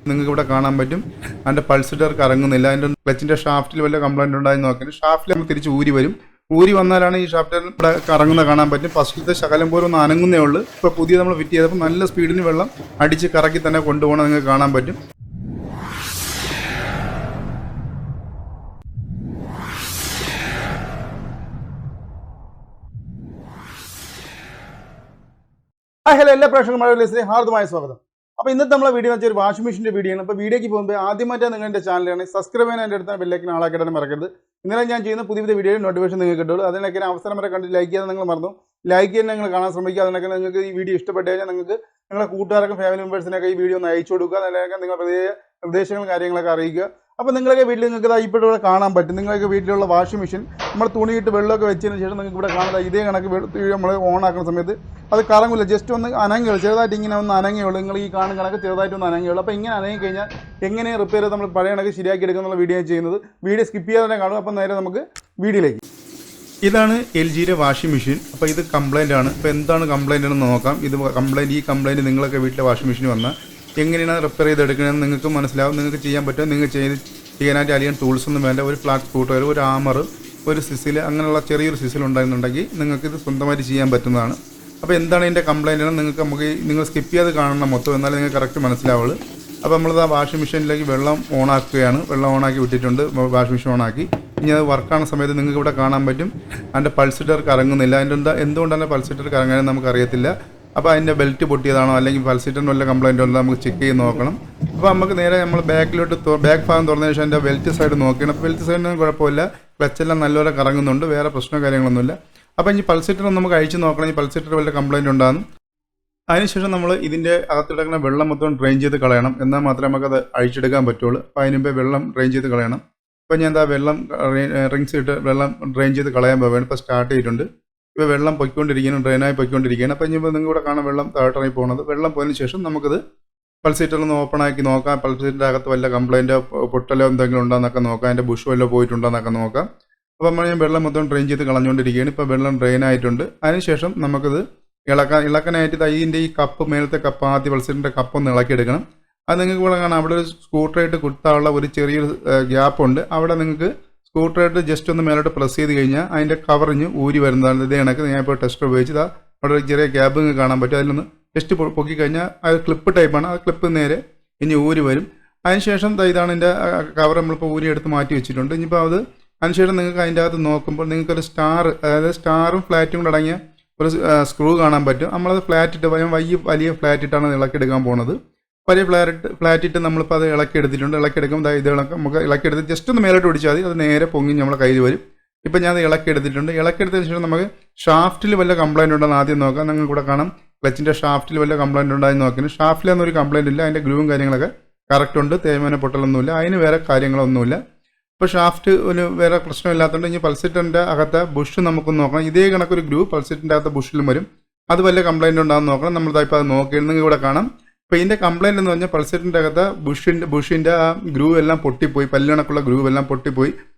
നിങ്ങൾക്ക് ഇവിടെ കാണാൻ പറ്റും അതിൻ്റെ പൾസിറ്റർ കറങ്ങുന്നില്ല. അതിൻ്റെ ക്ലച്ചിൻ്റെ ഷാഫ്റ്റിൽ വല്ല കംപ്ലൈൻറ്റ് ഉണ്ടായി നോക്കിയാൽ ഷാഫ്റ്റിൽ നമ്മൾ തിരിച്ച് ഊരി വരും. ഊരി വന്നാലാണ് ഈ ഷാഫ്റ്റിൽ ഇവിടെ കറങ്ങുന്ന കാണാൻ പറ്റും. ഫസ്റ്റിലത്തെ ശകലം പോലും ഒന്ന് അനങ്ങുന്നേ ഉള്ളൂ. ഇപ്പോൾ പുതിയ നമ്മൾ ഫിറ്റ് ചെയ്തപ്പോൾ നല്ല സ്പീഡിന് വെള്ളം അടിച്ച് കറക്കി തന്നെ കൊണ്ടുപോകണം നിങ്ങൾക്ക് കാണാൻ പറ്റും. ഹലോ, എല്ലാ പ്രേക്ഷകർക്കും ഹാർദമായ സ്വാഗതം. അപ്പോൾ ഇന്നത്തെ നമ്മളെ വീഡിയോ വെച്ചാൽ ഒരു വാഷിംഗ് മെഷീൻ്റെ വീഡിയോ ആണ്. അപ്പോൾ വീഡിയോയ്ക്ക് പോകുമ്പോൾ ആദ്യമായിട്ടാണ് നിങ്ങൾ എൻ്റെ ചാനലാണ് സബ്സ്ക്രൈബ് ചെയ്യാൻ എൻ്റെ അടുത്ത ബെല്ലൈക്കൻ ആളാക്കിയിടാൻ മറക്കരുത്. ഇന്നലെ ഞാൻ ചെയ്യുന്ന പുതിയ പുതിയ വീഡിയോ നോട്ടിഫിക്കേഷൻ നിങ്ങൾക്ക് കിട്ടുള്ളൂ. അതിനൊക്കെ അവസരം വരെ കണ്ട് ലൈക്ക് ചെയ്യാൻ നിങ്ങൾ മറന്നു. ലൈക്ക് ചെയ്യാൻ നിങ്ങൾ കാണാൻ ശ്രമിക്കുക. അതിനൊക്കെ നിങ്ങൾക്ക് ഈ വീഡിയോ ഇഷ്ടപ്പെട്ട് കഴിഞ്ഞാൽ നിങ്ങൾക്ക് നിങ്ങളുടെ കൂട്ടുകാർക്കും ഫാമിലി മെമ്പേഴ്സിനൊക്കെ ഈ വീഡിയോ ഒന്ന് അയച്ചു കൊടുക്കുക. അതിനൊക്കെ നിങ്ങൾ നിർദ്ദേശങ്ങളും കാര്യങ്ങളൊക്കെ അറിയിക്കുക. അപ്പോൾ നിങ്ങളൊക്കെ വീട്ടിൽ നിങ്ങൾക്ക് ഇപ്പോൾ ഇവിടെ കാണാൻ പറ്റും. നിങ്ങളൊക്കെ വീട്ടിലുള്ള വാഷിംഗ് മെഷീൻ നമ്മൾ തുണിയിട്ട് വെള്ളമൊക്കെ വെച്ചതിന് ശേഷം നിങ്ങൾക്ക് ഇവിടെ കാണുന്നത് ഇതേ കണക്ക് നമ്മൾ ഓൺ ആക്കുന്ന സമയത്ത് അത് കറങ്ങില്ല. ജസ്റ്റ് ഒന്ന് അനങ്ങിയുള്ളൂ, ചെറുതായിട്ട് ഇങ്ങനെ ഒന്ന് അനങ്ങിയുള്ളൂ. നിങ്ങൾ ഈ കാണുന്ന കണക്ക് ചെറുതായിട്ട് ഒന്ന് അനങ്ങിയുള്ളൂ. അപ്പോൾ ഇങ്ങനെ അനങ്ങി കഴിഞ്ഞാൽ എങ്ങനെ റിപ്പയർ ചെയ്ത് നമ്മൾ പഴയ കണക്ക് ശരിയാക്കി എടുക്കുന്ന വീഡിയോ ചെയ്യുന്നത്. വീഡിയോ സ്കിപ്പ് ചെയ്യാതെ തന്നെ കാണും. അപ്പോൾ നേരെ നമുക്ക് വീഡിയോയിലേക്ക്. ഇതാണ് LGയുടെ വാഷിംഗ് മെഷീൻ. അപ്പോൾ ഇത് കംപ്ലൈൻ്റ് ആണ്. ഇപ്പോൾ എന്താണ് കംപ്ലൈൻ്റ് എന്ന് നോക്കാം. ഇത് ഈ കംപ്ലൈൻറ്റ് നിങ്ങളൊക്കെ വീട്ടിലെ വാഷിംഗ് മെഷീൻ വന്നാൽ എങ്ങനെയാണ് റിപ്പയർ ചെയ്തെടുക്കണമെന്ന് നിങ്ങൾക്ക് മനസ്സിലാവും. നിങ്ങൾക്ക് ചെയ്യാൻ പറ്റും. നിങ്ങൾക്ക് ചെയ്യാനായിട്ട് അധികം ടൂൾസ് ഒന്നും വേണ്ട. ഒരു ഫ്ലാറ്റ് സ്കൂട്ടർ, ഒരു ആമർ, ഒരു സിസിൽ, അങ്ങനെയുള്ള ചെറിയൊരു സിസിൽ ഉണ്ടായിരുന്നുണ്ടെങ്കിൽ നിങ്ങൾക്കിത് സ്വന്തമായിട്ട് ചെയ്യാൻ പറ്റുന്നതാണ്. അപ്പോൾ എന്താണ് ഇതിൻ്റെ കംപ്ലൈൻറ്റ് എന്ന് നിങ്ങൾ സ്കിപ്പ് ചെയ്ത് കാണണം മൊത്തം, എന്നാലും നിങ്ങൾക്ക് കറക്റ്റ് മനസ്സിലാവുള്ളൂ. അപ്പോൾ നമ്മളിത് ആ വാഷിംഗ് മെഷീനിലേക്ക് വെള്ളം ഓണാക്കുകയാണ്. വെള്ളം ഓണാക്കി വിട്ടിട്ടുണ്ട്, വാഷിംഗ് മെഷീൻ ഓണാക്കി. ഇനി അത് വർക്കാണ് സമയത്ത് നിങ്ങൾക്ക് ഇവിടെ കാണാൻ പറ്റും അതിൻ്റെ പൾസിറ്റർ കറങ്ങുന്നില്ല. അതിൻ്റെ എന്തുകൊണ്ടാണ് പൾസിറ്റർ കറങ്ങാനും നമുക്കറിയത്തില്ല. അപ്പോൾ അതിൻ്റെ ബെൽറ്റ് പൊട്ടിയതാണോ അല്ലെങ്കിൽ പൾസിറ്ററിന് വല്ല കംപ്ലൈൻറ്റ് ഉണ്ടോ നമുക്ക് ചെക്ക് ചെയ്ത് നോക്കണം. അപ്പോൾ നമുക്ക് നേരെ നമ്മൾ ബാക്ക് ഭാഗം തുറന്ന ശേഷം അതിൻ്റെ ബെൽറ്റ് സൈഡ് നോക്കണം. അപ്പോൾ ബെൽറ്റ് സൈഡിന് കുഴപ്പമില്ല, ക്ലച്ചെല്ലാം നല്ലപോലെ കറങ്ങുന്നുണ്ട്, വേറെ പ്രശ്നമോ കാര്യങ്ങളൊന്നുമില്ല. അപ്പോൾ ഈ പൾസിറ്റർ നമുക്ക് അഴിച്ച് നോക്കണം, ഈ പൾസിറ്റർ വല്ല കംപ്ലൈൻറ്റ് ഉണ്ടാകും. അതിനുശേഷം നമ്മൾ ഇതിൻ്റെ അകത്തിടക്കുന്ന വെള്ളം മൊത്തം ഡ്രെയിൻ ചെയ്ത് കളയണം. എന്നാൽ മാത്രമേ നമുക്കത് അഴിച്ചെടുക്കാൻ പറ്റുള്ളൂ. അപ്പോൾ അതിന് മുമ്പേ വെള്ളം ഡ്രെയിൻ ചെയ്ത് കളയണം. ഇപ്പോൾ ഞാൻ എന്താ വെള്ളം റിങ്സ് ഇട്ട് വെള്ളം ഡ്രെയിൻ ചെയ്ത് കളയാൻ പോവുകയാണ്. ഇപ്പോൾ സ്റ്റാർട്ട് ചെയ്തിട്ടുണ്ട്. ഇപ്പോൾ വെള്ളം പൊയ്ക്കൊണ്ടിരിക്കുകയാണ്, ഡ്രെയിനായി പൊയ്ക്കൊണ്ടിരിക്കുകയാണ്. അപ്പോൾ ഇനിയിപ്പോൾ നിങ്ങൾ ഇവിടെ കാണാൻ വെള്ളം താഴോട്ടായി പോകുന്നത്. വെള്ളം പോയതിന് ശേഷം നമുക്കത് പൾസേറ്ററിലൊന്ന് ഓപ്പൺ ആക്കി നോക്കാം. പൾസേറ്ററിൻ്റെ അകത്ത് വല്ല കംപ്ലൈൻറ്റോ പൊട്ടലോ എന്തെങ്കിലും ഉണ്ടോ എന്നൊക്കെ നോക്കാം. അതിൻ്റെ ബുഷ് വല്ലോ പോയിട്ടുണ്ടോ എന്നൊക്കെ നോക്കാം. അപ്പോൾ നമ്മൾ ഞാൻ വെള്ളം മൊത്തം ഡ്രെയിൻ ചെയ്ത് കളഞ്ഞുകൊണ്ടിരിക്കുകയാണ്. ഇപ്പോൾ വെള്ളം ഡ്രെയിൻ ആയിട്ടുണ്ട്. അതിനുശേഷം നമുക്കത് ഇളക്കാനായിട്ട് ഇതിൻ്റെ ഈ കപ്പ്, മേലത്തെ കപ്പ്, ആദ്യ പൾസേറ്ററിൻ്റെ കപ്പ് ഒന്ന് ഇളക്കിയെടുക്കണം. അത് നിങ്ങൾക്ക് ഇവിടെ കാണാം. അവിടെ ഒരു സ്ക്രൂഡ്രൈവർ കുത്താനുള്ള ഒരു ചെറിയൊരു ഗ്യാപ്പുണ്ട്. അവിടെ നിങ്ങൾക്ക് സ്ക്രൂഡ്രൈവർ ജസ്റ്റ് ഒന്ന് മേലോട്ട് പ്രസ് ചെയ്ത് കഴിഞ്ഞാൽ അതിൻ്റെ കവറിഞ്ഞ് ഊരി വരുന്നതാണ്. ഇതേ കണക്ക് ഞാൻ ഇപ്പോൾ ടെസ്റ്റർ ഉപയോഗിച്ച് അവിടെ ഒരു ചെറിയ ഗ്യാപ്പ് നിങ്ങൾക്ക് കാണാൻ പറ്റും. അതിലൊന്ന് ജസ്റ്റ് പൊക്കി കഴിഞ്ഞാൽ അത് ക്ലിപ്പ് ടൈപ്പാണ്. ആ ക്ലിപ്പ് നേരെ ഇനി ഊരി വരും. അതിനുശേഷം ഇതാണ് എൻ്റെ കവർ നമ്മളിപ്പോൾ ഊരി എടുത്ത് മാറ്റി വെച്ചിട്ടുണ്ട്. ഇനിയിപ്പോൾ അതിനുശേഷം നിങ്ങൾക്ക് അതിൻ്റെ അകത്ത് നോക്കുമ്പോൾ നിങ്ങൾക്കൊരു അതായത് സ്റ്റാറും ഫ്ലാറ്റും കൂടെ അടങ്ങിയ ഒരു സ്ക്രൂ കാണാൻ പറ്റും. നമ്മളത് ഫ്ലാറ്റിട്ട് വലിയ ഫ്ലാറ്റിട്ടാണ് ഇളക്കിയെടുക്കാൻ പോകുന്നത്. വലിയ ഫ്ലാറ്റിട്ട് നമ്മളിപ്പോൾ അത് ഇളക്കിയെടുത്തിട്ടുണ്ട്. ഇളക്കിയെടുക്കുമ്പോൾ ഇത് നമുക്ക് ഇളക്കിയെടുത്ത് ജസ്റ്റ് ഒന്ന് മേലോട്ട് പിടിച്ചാൽ മതി. അത് നേരെ പൊങ്ങി നമ്മളെ കയ്യിൽ വരും. ഇപ്പം ഞാൻ അത് ഇളക്കിയെടുത്തിട്ടുണ്ട്. ഇളക്കിയെടുത്തതിന് ശേഷം നമുക്ക് ഷാഫ്റ്റിൽ വല്ല കംപ്ലൈൻറ്റ് ഉണ്ടോ എന്ന് ആദ്യം നോക്കാം. നിങ്ങൾക്ക് ഇവിടെ കാണാം ക്ലച്ചിൻ്റെ ഷാഫ്റ്റിൽ വല്ല കംപ്ലൈൻറ്റ് ഉണ്ടായെന്ന് നോക്കുന്നത്. ഷാഫ്റ്റിലൊന്നും കംപ്ലൈൻറ്റ് ഇല്ല. അതിൻ്റെ ഗ്രൂവും കാര്യങ്ങളൊക്കെ കറക്റ്റ് ഉണ്ട്. തേയ്മാന പൊട്ടലൊന്നുമില്ല. അതിന് വേറെ കാര്യങ്ങളൊന്നുമില്ല. ഇപ്പോൾ ഷാഫ്റ്റ് ഒരു വേറെ പ്രശ്നമില്ലാത്തതുകൊണ്ട് ഇനി പൾസേറ്ററിൻ്റെ അകത്തെ ബുഷ് നമുക്കൊന്ന് നോക്കണം. ഇതേ കണക്കൊരു ഗ്രൂ പൾസേറ്ററിൻ്റെ അകത്തെ ബുഷിലും വരും. അത് വല്ല കംപ്ലൈൻറ്റ് ഉണ്ടാകുന്ന നോക്കണം. നമ്മളിപ്പോൾ അത് നോക്കിയാൽ നിങ്ങൾക്ക് ഇവിടെ കാണാം. അപ്പോൾ ഇതിൻ്റെ കംപ്ലൈൻറ്റ് എന്ന് പറഞ്ഞാൽ പൾസേറ്ററിൻ്റെ അകത്ത് ബുഷിൻ്റെ ആ ഗ്രൂ എല്ലാം പൊട്ടിപ്പോയി, പല്ലിണക്കുള്ള ഗ്രൂ എല്ലാം പൊട്ടിപ്പോയി.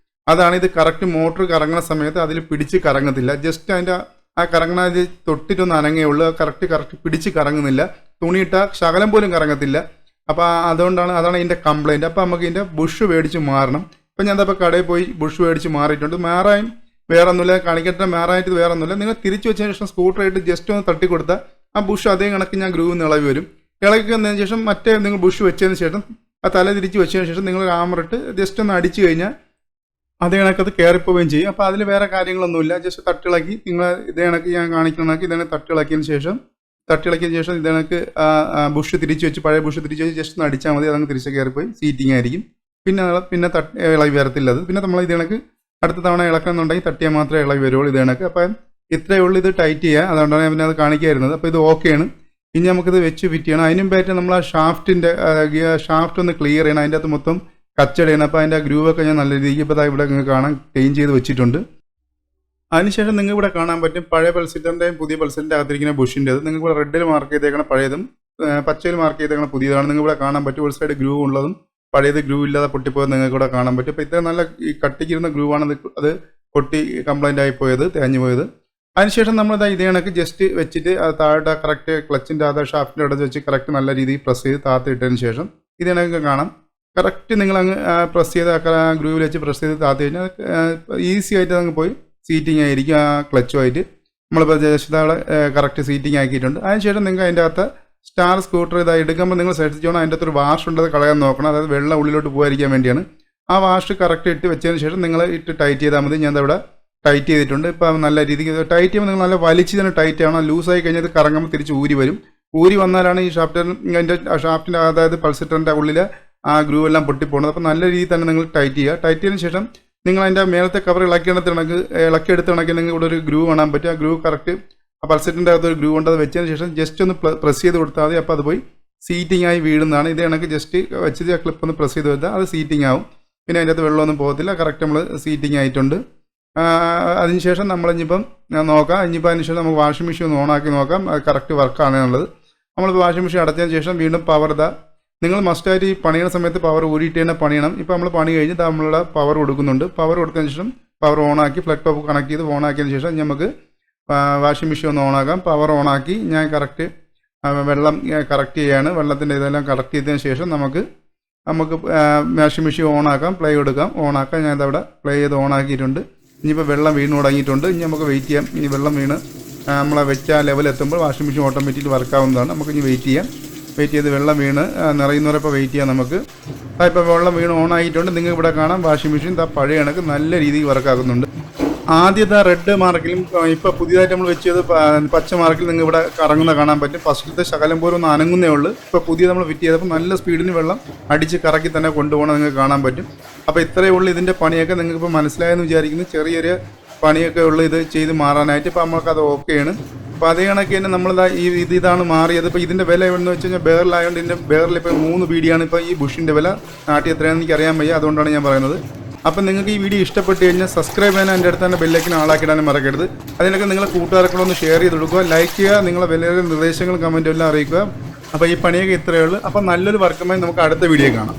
അതാണ് ഇത് കറക്റ്റ് മോട്ടർ കറങ്ങുന്ന സമയത്ത് അതിൽ പിടിച്ച് കറങ്ങത്തില്ല. ജസ്റ്റ് അതിൻ്റെ ആ കറങ്ങണ ഇത് തൊട്ടിട്ടൊന്ന് അനങ്ങേ ഉള്ളൂ. കറക്റ്റ് പിടിച്ച് കറങ്ങുന്നില്ല. തുണിയിട്ട ശകലം പോലും കറങ്ങത്തില്ല. അപ്പോൾ അതാണ് ഇതിൻ്റെ കംപ്ലൈൻറ്റ്. അപ്പോൾ നമുക്ക് ഇതിൻ്റെ ബുഷ് മേടിച്ച് മാറണം. അപ്പോൾ ഞാൻ ഇപ്പോൾ കടയിൽ പോയി ബുഷ് മേടിച്ച് മാറിയിട്ടുണ്ട്. മാറായും വേറെ ഒന്നുമില്ല, കാണിക്കട്ടെ. മാറായിട്ട് വേറെ ഒന്നുമില്ല. നിങ്ങൾ തിരിച്ച് വെച്ചതിന് ശേഷം സ്കൂട്ടറായിട്ട് ജസ്റ്റ് ഒന്ന് തട്ടി കൊടുത്താൽ ആ ബുഷ് അതേ കണക്ക് ഞാൻ ഗ്രൂവിൽ നിന്ന് ഇളകി വരും. ഇളക്കി വന്നതിന് ശേഷം നിങ്ങൾ ബുഷ് വെച്ചതിന് ശേഷം ആ തല തിരിച്ച് വെച്ചതിന് ശേഷം നിങ്ങൾ ആമറിട്ട് ജസ്റ്റ് ഒന്ന് അടിച്ചു കഴിഞ്ഞാൽ അതേ കണക്കത് കയറിപ്പോവുകയും ചെയ്യും. അപ്പോൾ അതിൽ വേറെ കാര്യങ്ങളൊന്നുമില്ല. ജസ്റ്റ് തട്ടിളക്കി നിങ്ങൾ ഇതേ കണക്ക് ഞാൻ കാണിക്കണമെങ്കിൽ ഇതേ തട്ടിളക്കിയതിന് ശേഷം ഇതേ കണക്ക് ബുഷ് തിരിച്ച് വെച്ച് പഴയ ബുഷ് തിരിച്ച് വെച്ച് ജസ്റ്റ് ഒന്ന് അടിച്ചാൽ മതി. അതങ്ങ് തിരിച്ച് കയറിപ്പോയി സീറ്റിംഗ് ആയിരിക്കും. പിന്നെ ഇളകി വരത്തില്ല. അത് പിന്നെ നമ്മൾ ഇതേ കണക്ക് അടുത്ത തവണ ഇളക്കുന്നുണ്ടെങ്കിൽ തട്ടിയാൽ മാത്രമേ ഇളകി വരുള്ളൂ. ഇതേ കണക്ക്. അപ്പം ഇത്രയേ ഉള്ളൂ. ഇത് ടൈറ്റ് ചെയ്യുക. അതുകൊണ്ടാണ് ഞാൻ പിന്നെ അത് കാണിക്കായിരുന്നത്. അപ്പോൾ ഇത് ഓക്കെയാണ്. ഇനി നമുക്കിത് വെച്ച് ഫിറ്റ് ചെയ്യണം. അതിനും പറ്റി നമ്മൾ ആ ഷാഫ്റ്റ് ഒന്ന് ക്ലിയർ ചെയ്യണം. അതിൻ്റെ അകത്ത് മൊത്തം കച്ചടയാണ്. അപ്പോൾ അതിൻ്റെ ഗ്രൂവൊക്കെ ഞാൻ നല്ല രീതിക്ക് ഇപ്പോൾ ഇവിടെ നിങ്ങൾക്ക് കാണാൻ ക്ലീൻ ചെയ്ത് വെച്ചിട്ടുണ്ട്. അതിനുശേഷം നിങ്ങൾക്ക് ഇവിടെ കാണാൻ പറ്റും പഴയ പൾസേറ്ററിൻ്റെയും പുതിയ പൾസേറ്ററിൻ്റെ അകത്തിരിക്കുന്ന ബുഷിൻ്റെത്. നിങ്ങൾക്ക് ഇവിടെ റെഡിൽ മാർക്ക് ചെയ്തേക്കണം പഴയതും, പച്ചയിൽ മാർക്ക് ചെയ്തേക്കണം പുതിയതാണ്. നിങ്ങൾക്ക് ഇവിടെ കാണാൻ പറ്റും. ഒരു സൈഡ് ഗ്രൂ ഉള്ളതും പഴയത് ഗ്രൂ ഇല്ലാതെ പൊട്ടിപ്പോയത് നിങ്ങൾക്ക് ഇവിടെ കാണാൻ പറ്റും. അപ്പോൾ ഇത്ര നല്ല ഈ കട്ടിക്കിരുന്ന ഗ്രൂവാണ് അത് പൊട്ടി കംപ്ലൈൻ്റ് ആയിപ്പോയത്, തേഞ്ഞു പോയത്. അതിനുശേഷം നമ്മൾ ഇതേ കണക്ക് ജസ്റ്റ് വെച്ചിട്ട് അത് താഴെ കറക്റ്റ് ക്ലച്ചിൻ്റെ അത് ഷാഫ്റ്റിൻ്റെ അവിടെ വെച്ച് കറക്റ്റ് നല്ല രീതിയിൽ പ്രസ് ചെയ്ത് താത്തിട്ടതിന് ശേഷം ഇത് നിങ്ങൾക്ക് കാണാം. കറക്റ്റ് നിങ്ങളങ്ങ് പ്രസ് ചെയ്ത് ഗ്രൂവിൽ വെച്ച് പ്രസ് ചെയ്ത് താത്തി കഴിഞ്ഞാൽ ഈസി ആയിട്ട് അങ്ങ് പോയി സീറ്റിംഗ് ആയിരിക്കും. ആ ക്ലച്ചുമായിട്ട് നമ്മളിപ്പോൾ ജസ്റ്റ് അവിടെ കറക്റ്റ് സീറ്റിംഗ് ആക്കിയിട്ടുണ്ട്. അതിനുശേഷം നിങ്ങൾക്ക് അതിൻ്റെ അകത്ത് സ്റ്റാർ സ്കൂട്ടർ ഇതായി എടുക്കുമ്പോൾ നിങ്ങൾ ശ്രദ്ധിച്ചോണം, അതിൻ്റെ അകത്തൊരു വാഷ് ഉണ്ടത് കളയാൻ നോക്കണം. അതായത് വെള്ളം ഉള്ളിലോട്ട് പോകാതിരിക്കാൻ വേണ്ടിയാണ്. ആ വാഷ് കറക്റ്റ് ഇട്ട് വെച്ചതിന് ശേഷം നിങ്ങൾ ഇട്ട് ടൈറ്റ് ചെയ്താൽ മതി. ഞാൻ ഇവിടെ ടൈറ്റ് ചെയ്തിട്ടുണ്ട്. ഇപ്പോൾ നല്ല രീതിക്ക് ടൈറ്റ് ചെയ്യുമ്പോൾ നിങ്ങൾ നല്ല വലിച്ച് തന്നെ ടൈറ്റ് ചെയ്യണം. ലൂസായി കഴിഞ്ഞാൽ കറങ്ങുമ്പോൾ തിരിച്ച് ഊരി വരും. ഊരി വന്നാലാണ് ഈ ഷാഫ്റ്റിൻ്റെ അതായത് പൾസേറ്ററിൻ്റെ ഉള്ളിൽ ആ ഗ്രൂവ് എല്ലാം പൊട്ടിപ്പോകുന്നത്. അപ്പോൾ നല്ല രീതിയിൽ തന്നെ നിങ്ങൾ ടൈറ്റ് ചെയ്യുക. ടൈറ്റ് ചെയ്തതിന് ശേഷം നിങ്ങൾ അതിൻ്റെ മേലത്തെ കവർ ഇളക്കിയെടുത്ത് കണക്ക് നിങ്ങൾ ഇവിടെ ഒരു ഗ്രൂവ് കാണാൻ പറ്റും. ആ ഗ്രൂവ് കറക്റ്റ് ആ പൾസേറ്ററിൻ്റെ അകത്ത് ഒരു ഗ്രൂവ് ഉണ്ട്. അത് വെച്ചതിന് ശേഷം ജസ്റ്റ് ഒന്ന് പ്രസ് ചെയ്ത് കൊടുത്താൽ മതി. അപ്പോൾ അത് പോയി സീറ്റിംഗ് ആയി വീഴുന്നതാണ്. ഇത് കണക്ക് ജസ്റ്റ് വെച്ചിട്ട് ആ ക്ലിപ്പ് ഒന്ന് പ്രസ് ചെയ്ത് വെച്ചാൽ അത് സീറ്റിംഗ് ആവും. പിന്നെ അതിൻ്റെ അകത്ത് വെള്ളമൊന്നും പോകത്തില്ല. കറക്റ്റ് നമ്മൾ സീറ്റിംഗ് ആയിട്ടുണ്ട്. അതിനുശേഷം നമ്മളിനിപ്പം നോക്കാം. ഇനിയിപ്പോൾ അതിനുശേഷം നമുക്ക് വാഷിംഗ് മെഷീൻ ഒന്ന് ഓണാക്കി നോക്കാം. അത് കറക്റ്റ് വർക്കാണ് എന്നുള്ളത്. നമ്മളിപ്പോൾ വാഷിംഗ് മെഷീൻ അടച്ചതിന് ശേഷം വീണ്ടും പവർ നിങ്ങൾ മസ്റ്റായിട്ട് ഈ പണിയുന്ന സമയത്ത് പവർ ഊരിയിട്ട് തന്നെ പണിയണം. ഇപ്പോൾ നമ്മൾ പണി കഴിഞ്ഞ് നമ്മളുടെ പവർ കൊടുക്കുന്നുണ്ട്. പവർ കൊടുത്തതിന് ശേഷം പവർ ഓണാക്കി ഫ്ലഗ് ടോപ്പ് കണക്ട് ചെയ്ത് ഓണാക്കിയതിന് ശേഷം നമുക്ക് വാഷിംഗ് മെഷീൻ ഒന്ന് ഓണാക്കാം. പവർ ഓണാക്കി ഞാൻ കറക്റ്റ് വെള്ളം കറക്റ്റ് ചെയ്യാണ്. വെള്ളത്തിൻ്റെ ഇതെല്ലാം കറക്റ്റ് ചെയ്തതിന് ശേഷം നമുക്ക് വാഷിംഗ് മെഷീൻ ഓണാക്കാം. പ്ലേ കൊടുക്കാം. ഓണാക്കാം. ഞാനിതവിടെ പ്ലേ ചെയ്ത് ഓണാക്കിയിട്ടുണ്ട്. ഇനിയിപ്പോൾ വെള്ളം വീണ് തുടങ്ങിയിട്ടുണ്ട്. ഇനി നമുക്ക് വെയിറ്റ് ചെയ്യാം. ഇനി വെള്ളം വീണ് നമ്മളെ വെച്ച ലെവൽ എത്തുമ്പോൾ വാഷിംഗ് മെഷീൻ ഓട്ടോമാറ്റിക്കലി വർക്കാവുന്നതാണ്. നമുക്ക് ഇനി വെയിറ്റ് ചെയ്യാം. വെയിറ്റ് ചെയ്ത് വെള്ളം വീണ് നിറയുന്നവരപ്പോൾ വെയിറ്റ് ചെയ്യാം നമുക്ക്. ഇപ്പോൾ വെള്ളം വീണ് ഓണായിട്ടുണ്ട്. നിങ്ങൾക്ക് ഇവിടെ കാണാം വാഷിംഗ് മെഷീൻ പഴയ കണക്ക് നല്ല രീതിയിൽ വർക്കാക്കുന്നുണ്ട്. ആദ്യത്തെ റെഡ് മാർക്കിലും ഇപ്പോൾ പുതിയതായിട്ട് നമ്മൾ വെച്ചത് പച്ച മാർക്കിൽ നിങ്ങൾ ഇവിടെ കറങ്ങുന്ന കാണാൻ പറ്റും. ഫസ്റ്റിലത്തെ ശകലം പോലും ഒന്ന് അനങ്ങുന്നേ ഉള്ളൂ. ഇപ്പോൾ പുതിയ നമ്മൾ ഫിറ്റ് ചെയ്തപ്പോൾ നല്ല സ്പീഡിന് വെള്ളം അടിച്ച് കറക്കി തന്നെ കൊണ്ടുപോകണം നിങ്ങൾക്ക് കാണാൻ പറ്റും. അപ്പോൾ ഇത്രയേ ഉള്ളൂ ഇതിൻ്റെ പണിയൊക്കെ. നിങ്ങൾക്കിപ്പോൾ മനസ്സിലായെന്ന് വിചാരിക്കുന്നു. ചെറിയൊരു പണിയൊക്കെ ഉള്ളൂ ഇത് ചെയ്ത് മാറാനായിട്ട്. ഇപ്പോൾ നമുക്കത് ഓക്കെയാണ്. അപ്പോൾ അതേ കണക്ക് തന്നെ നമ്മളിതാ ഇതാണ് മാറിയത്. ഇപ്പോൾ ഇതിൻ്റെ വില എവിടെയെന്ന് വെച്ച് കഴിഞ്ഞാൽ ബെയറിലായതുകൊണ്ട് ഇതിൻ്റെ ബെയറിൽ ഇപ്പോൾ 3 ബീഡിയാണ് ഇപ്പോൾ ഈ ബുഷിൻ്റെ വില. നാട്ടിൽ എത്രയാണെന്ന് എനിക്ക് അറിയാൻ വയ്യ. അതുകൊണ്ടാണ് ഞാൻ പറയുന്നത്. അപ്പം നിങ്ങൾക്ക് ഈ വീഡിയോ ഇഷ്ടപ്പെട്ട് കഴിഞ്ഞാൽ സബ്സ്ക്രൈബ് ചെയ്യാൻ എൻ്റെ അടുത്ത് തന്നെ ബെല്ലൈക്കൻ ആളാക്കിയിടാനും മറക്കരുത്. അതിനൊക്കെ നിങ്ങളെ കൂട്ടുകാർക്കൂടെ ഒന്ന് ഷെയർ ചെയ്ത് കൊടുക്കുക. ലൈക്ക് ചെയ്യുക. നിങ്ങളെ വിലയേറിയ നിർദ്ദേശങ്ങളും കമൻറ്റും എല്ലാം അറിയിക്കുക. അപ്പോൾ ഈ പണിയൊക്കെ ഇത്രയേ ഉള്ളൂ. അപ്പോൾ നല്ലൊരു വർക്കുമായി നമുക്ക് അടുത്ത വീഡിയോ കാണാം.